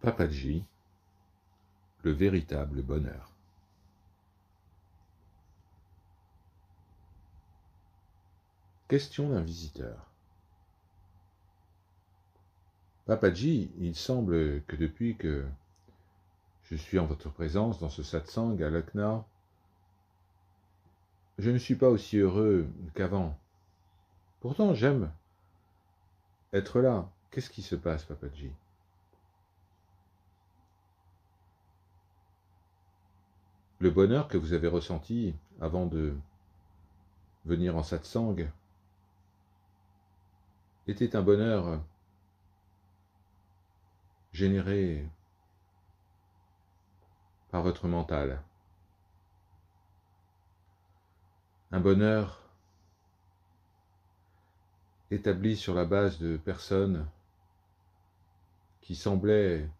Papaji, le véritable bonheur. Question d'un visiteur. Papaji, il semble que depuis que je suis en votre présence dans ce satsang à Lucknow, je ne suis pas aussi heureux qu'avant. Pourtant, j'aime être là. Qu'est-ce qui se passe, Papaji? Le bonheur que vous avez ressenti avant de venir en satsang était un bonheur généré par votre mental. Un bonheur établi sur la base de personnes qui semblaient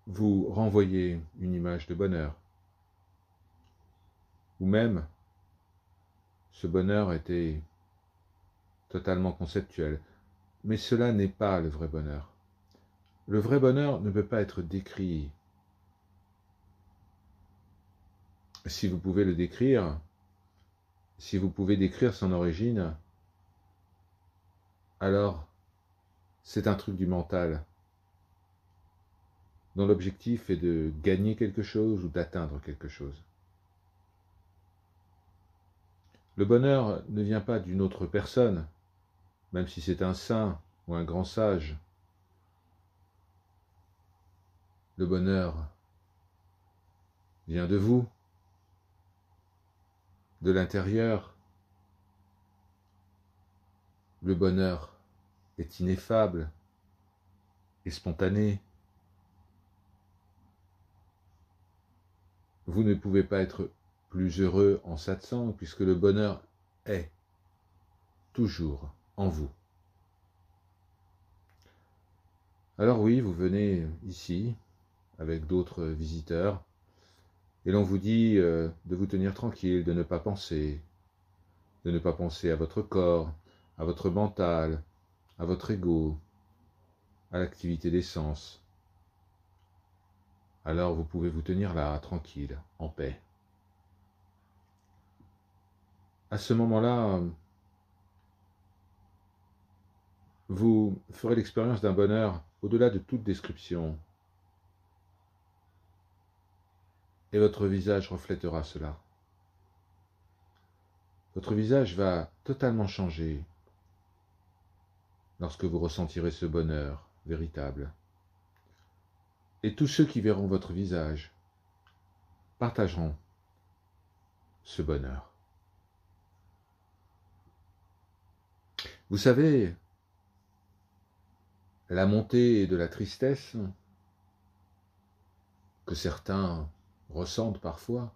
vous renvoyer une image de bonheur. Ou même, ce bonheur était totalement conceptuel. Mais cela n'est pas le vrai bonheur. Le vrai bonheur ne peut pas être décrit. Si vous pouvez le décrire, si vous pouvez décrire son origine, alors c'est un truc du mental, dont l'objectif est de gagner quelque chose ou d'atteindre quelque chose. Le bonheur ne vient pas d'une autre personne, même si c'est un saint ou un grand sage. Le bonheur vient de vous, de l'intérieur. Le bonheur est ineffable et spontané. Vous ne pouvez pas être plus heureux en satsang puisque le bonheur est toujours en vous. Alors oui, vous venez ici avec d'autres visiteurs et l'on vous dit de vous tenir tranquille, de ne pas penser à votre corps, à votre mental, à votre ego, à l'activité des sens. Alors vous pouvez vous tenir là, tranquille, en paix. À ce moment-là, vous ferez l'expérience d'un bonheur au-delà de toute description. Et votre visage reflètera cela. Votre visage va totalement changer lorsque vous ressentirez ce bonheur véritable. Et tous ceux qui verront votre visage partageront ce bonheur. Vous savez, la montée de la tristesse que certains ressentent parfois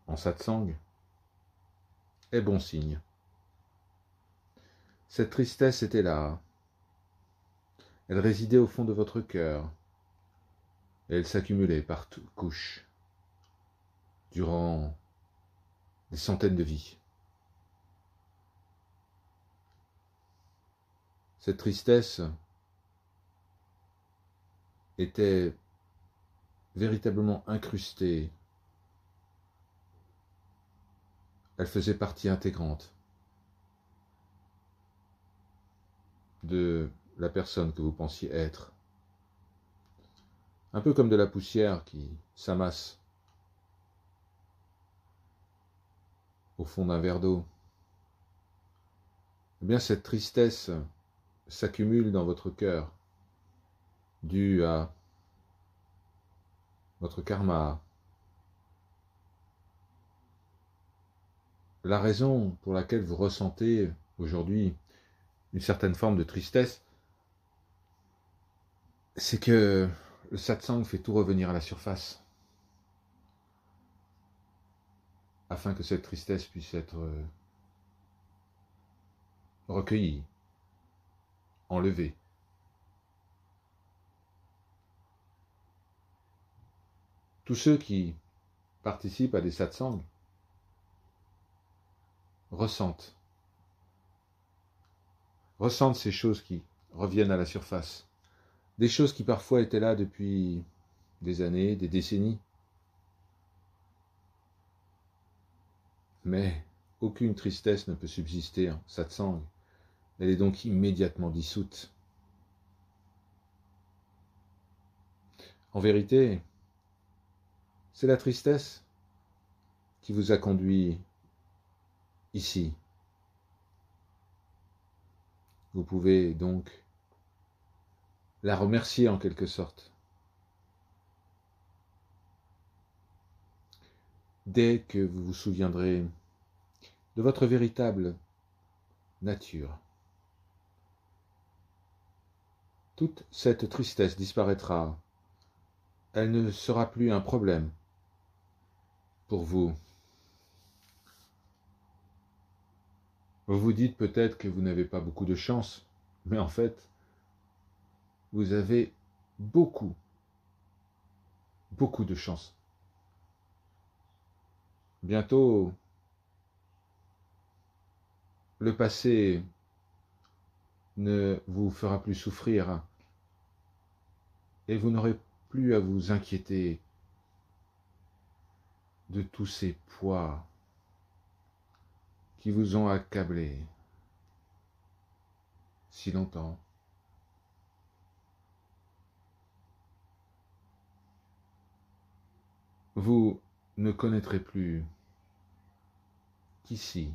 en satsang est bon signe. Cette tristesse était là. Elle résidait au fond de votre cœur et elle s'accumulait par couches durant des centaines de vies. Cette tristesse était véritablement incrustée. Elle faisait partie intégrante de la personne que vous pensiez être. Un peu comme de la poussière qui s'amasse au fond d'un verre d'eau. Eh bien, cette tristesse s'accumule dans votre cœur, due à votre karma. La raison pour laquelle vous ressentez aujourd'hui une certaine forme de tristesse, c'est que le satsang fait tout revenir à la surface, afin que cette tristesse puisse être recueillie, enlevée. Tous ceux qui participent à des satsangs ressentent ces choses qui reviennent à la surface. Des choses qui parfois étaient là depuis des années, des décennies. Mais aucune tristesse ne peut subsister en satsang. Elle est donc immédiatement dissoute. En vérité, c'est la tristesse qui vous a conduit ici. Vous pouvez donc la remercier en quelque sorte. Dès que vous vous souviendrez de votre véritable nature, toute cette tristesse disparaîtra. Elle ne sera plus un problème pour vous. Vous vous dites peut-être que vous n'avez pas beaucoup de chance, mais en fait, vous avez beaucoup de chance. Bientôt, le passé ne vous fera plus souffrir et vous n'aurez plus à vous inquiéter de tous ces poids qui vous ont accablé si longtemps. Vous ne connaîtrez plus qu'ici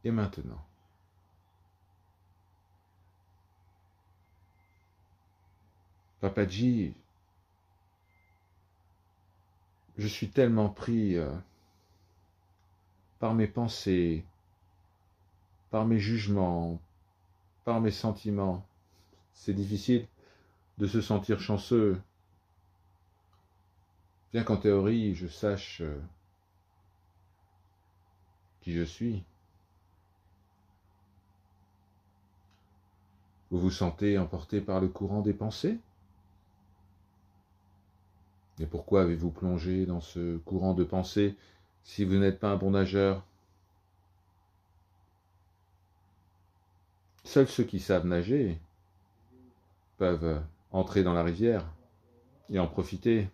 et maintenant. Papaji, je suis tellement pris par mes pensées, par mes jugements, par mes sentiments. C'est difficile de se sentir chanceux, bien qu'en théorie je sache qui je suis. Vous vous sentez emporté par le courant des pensées? Et pourquoi avez-vous plongé dans ce courant de pensée si vous n'êtes pas un bon nageur? Seuls ceux qui savent nager peuvent entrer dans la rivière et en profiter.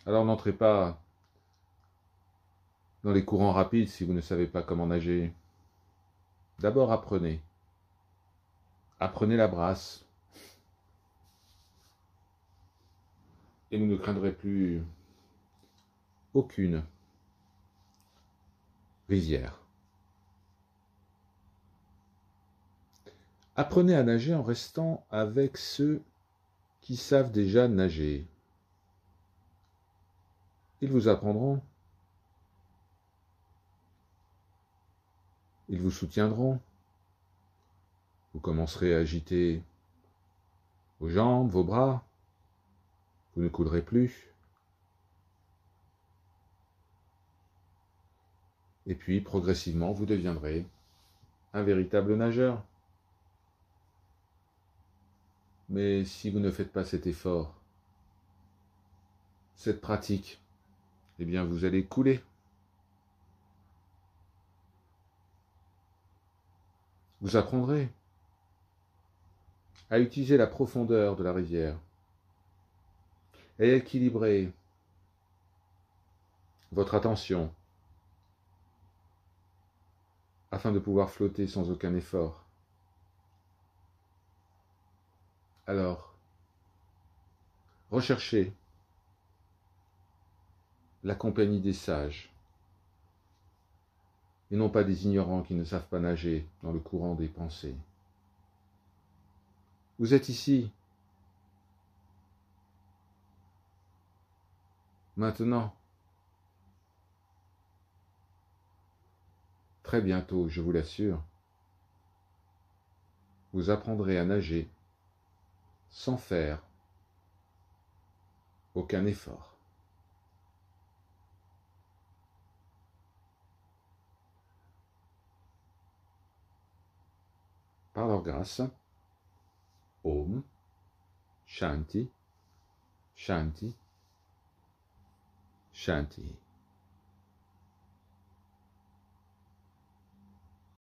Alors n'entrez pas dans les courants rapides si vous ne savez pas comment nager. D'abord apprenez. Apprenez la brasse. Et vous ne craindrez plus aucune rivière. Apprenez à nager en restant avec ceux qui savent déjà nager. Ils vous apprendront. Ils vous soutiendront. Vous commencerez à agiter vos jambes, vos bras. Vous ne coulerez plus. Et puis, progressivement, vous deviendrez un véritable nageur. Mais si vous ne faites pas cet effort, cette pratique, eh bien, vous allez couler. Vous apprendrez à utiliser la profondeur de la rivière et à équilibrer votre attention afin de pouvoir flotter sans aucun effort. Alors, recherchez la compagnie des sages et non pas des ignorants qui ne savent pas nager dans le courant des pensées. Vous êtes ici, maintenant. Très bientôt, je vous l'assure, vous apprendrez à nager sans faire aucun effort. Par leur grâce, Om, Shanti, Shanti, Shanti.